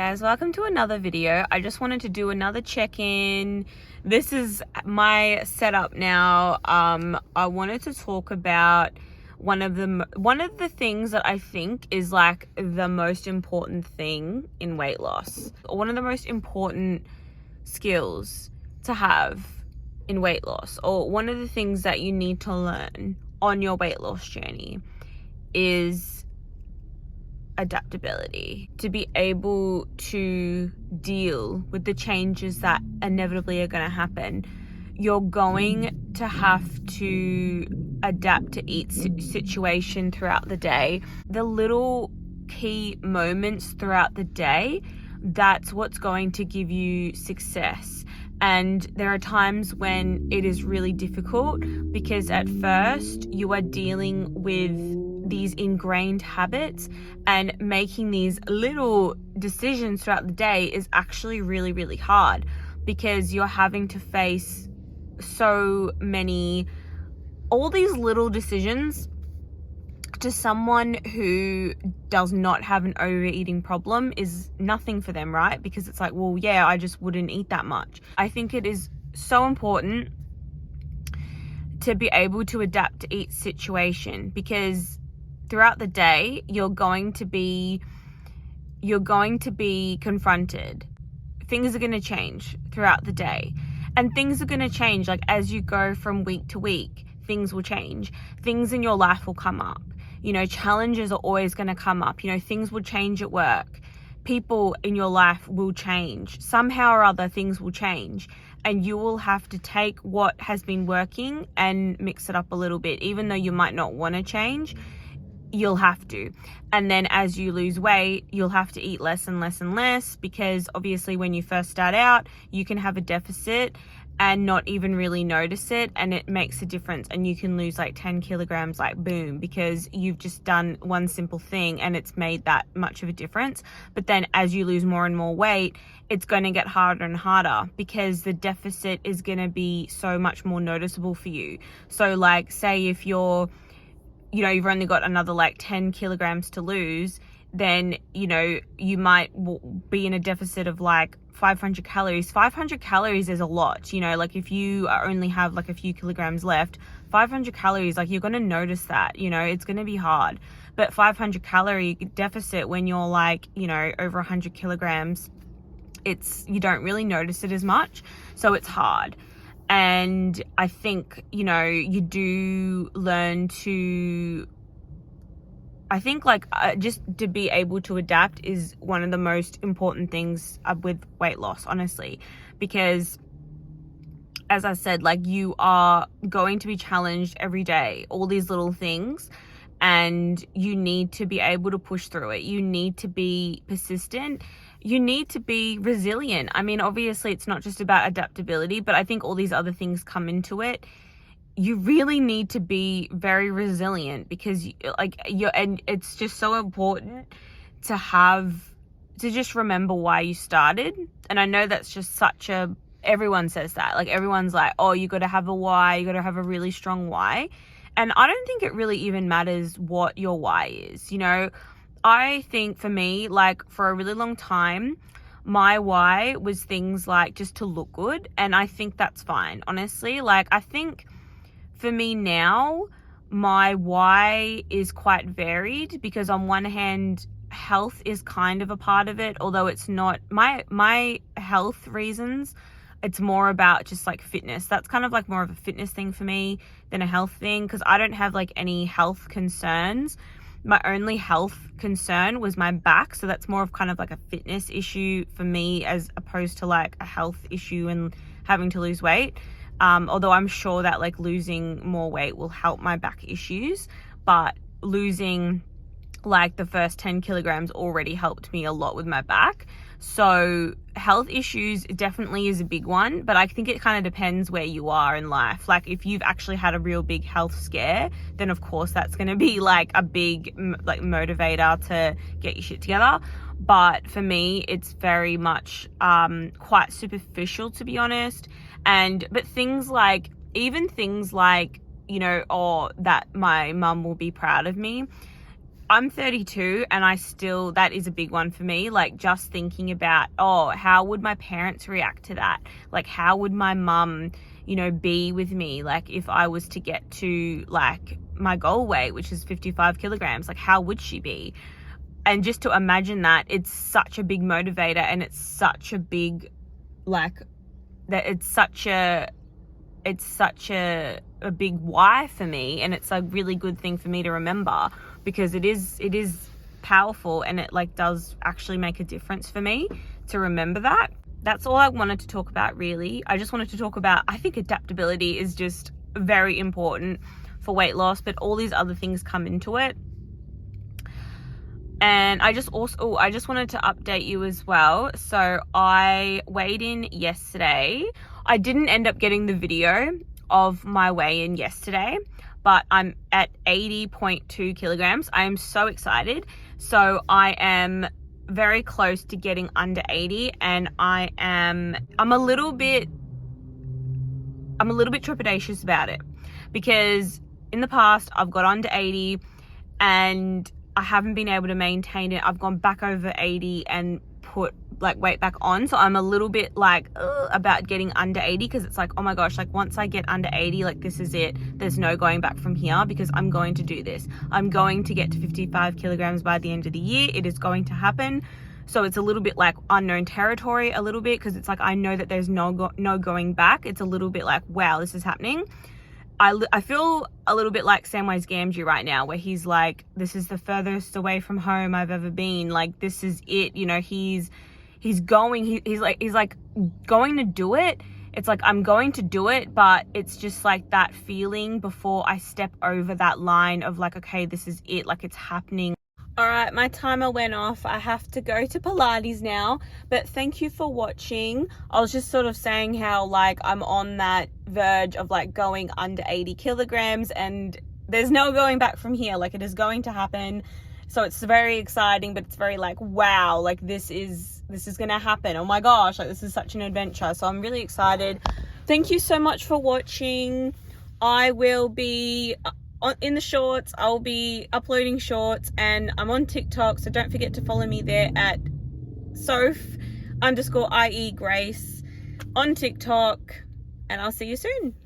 guys, welcome to another video. I just wanted to do another check-in. This is my setup now. I wanted to talk about one of the things that I think is like the most important thing in weight loss. One of the most important skills to have in weight loss, or one of the things that you need to learn on your weight loss journey, is adaptability. To be able to deal with the changes that inevitably are going to happen. You're going to have to adapt to each situation throughout the day. The little key moments throughout the day, that's what's going to give you success. And there are times when it is really difficult because at first you are dealing with these ingrained habits, and making these little decisions throughout the day is actually really, really hard because you're having to face all these little decisions. To someone who does not have an overeating problem is nothing for them, right? Because it's like, well, yeah, I just wouldn't eat that much. I think it is so important to be able to adapt to each situation, because throughout the day, you're going to be confronted. Things are going to change throughout the day, and things are going to change. Like as you go from week to week, things will change. Things in your life will come up. Challenges are always going to come up. Things will change at work. People in your life will change. Somehow or other, things will change. And you will have to take what has been working and mix it up a little bit. Even though you might not want to change, you'll have to. And then as you lose weight, you'll have to eat less and less and less, because obviously when you first start out, you can have a deficit and not even really notice it, and it makes a difference, and you can lose like 10 kilograms like boom, because you've just done one simple thing and it's made that much of a difference. But then as you lose more and more weight, it's going to get harder and harder because the deficit is going to be so much more noticeable for you. So like say if you've only got another like 10 kilograms to lose, then you might be in a deficit of like 500 calories. 500 calories is a lot. Like if you only have like a few kilograms left, 500 calories, like you're going to notice that. It's going to be hard. But 500 calorie deficit when you're like over 100 kilograms, you don't really notice it as much, so it's hard. And I think, you do learn to, just to be able to adapt is one of the most important things with weight loss, honestly, because as I said, like you are going to be challenged every day, all these little things, and you need to be able to push through it. You need to be persistent. You need to be resilient. I mean, obviously it's not just about adaptability, but I think all these other things come into it. You really need to be very resilient, because and it's just so important to just remember why you started. And I know that's just everyone says that. Like everyone's like, oh, you got to have a why, you got to have a really strong why. And I don't think it really even matters what your why is. I think for me, like for a really long time, my why was things like just to look good. And I think that's fine, honestly. Like I think for me now, my why is quite varied, because on one hand, health is kind of a part of it, although it's not my health reasons. It's more about just like fitness. That's kind of like more of a fitness thing for me than a health thing, because I don't have like any health concerns. My only health concern was my back, so that's more of kind of like a fitness issue for me as opposed to like a health issue and having to lose weight. Although I'm sure that like losing more weight will help my back issues, but losing like the first 10 kilograms already helped me a lot with my back. So health issues definitely is a big one, but I think it kind of depends where you are in life. Like if you've actually had a real big health scare, then of course that's going to be like a big like motivator to get your shit together. But for me, it's very much quite superficial, to be honest. But things like that my mum will be proud of me. I'm 32 and that is a big one for me. Like, just thinking about, oh, how would my parents react to that? Like, how would my mum, you know, be with me? Like, if I was to get to like my goal weight, which is 55 kilograms, like how would she be? And just to imagine that, it's such a big motivator, and it's such a big, like, that it's such a big why for me, and it's a really good thing for me to remember, because it is powerful, and it like does actually make a difference for me to remember that. That's all I wanted to talk about, really. I just wanted to talk about, I think adaptability is just very important for weight loss, but all these other things come into it. And I just wanted to update you as well. So I weighed in yesterday. I didn't end up getting the video of my weigh-in yesterday, but I'm at 80.2 kilograms. I am so excited. So I am very close to getting under 80, and I'm a little bit trepidatious about it, because in the past I've got under 80 and I haven't been able to maintain it. I've gone back over 80 and put like weight back on. So I'm a little bit like about getting under 80, because it's like, oh my gosh, like once I get under 80, like this is it. There's no going back from here, because I'm going to do this. I'm going to get to 55 kilograms by the end of the year. It is going to happen. So it's a little bit like unknown territory a little bit, because it's like I know that there's no going back. It's a little bit like, wow, this is happening. I feel a little bit like Samwise Gamgee right now, where he's like, this is the furthest away from home I've ever been. Like, this is it. You know, he's going to do it. It's like, I'm going to do it, but it's just like that feeling before I step over that line of like, okay, this is it. Like, it's happening. All right, my timer went off. I have to go to Pilates now, but thank you for watching. I was just sort of saying how like I'm on that verge of like going under 80 kilograms, and there's no going back from here. Like, it is going to happen. So it's very exciting, but it's very like, wow, like this is going to happen. Oh my gosh, like this is such an adventure. So I'm really excited. Thank you so much for watching. I will be in the shorts. I'll be uploading shorts, and I'm on TikTok, so don't forget to follow me there at Soph_IE Grace on TikTok, and I'll see you soon.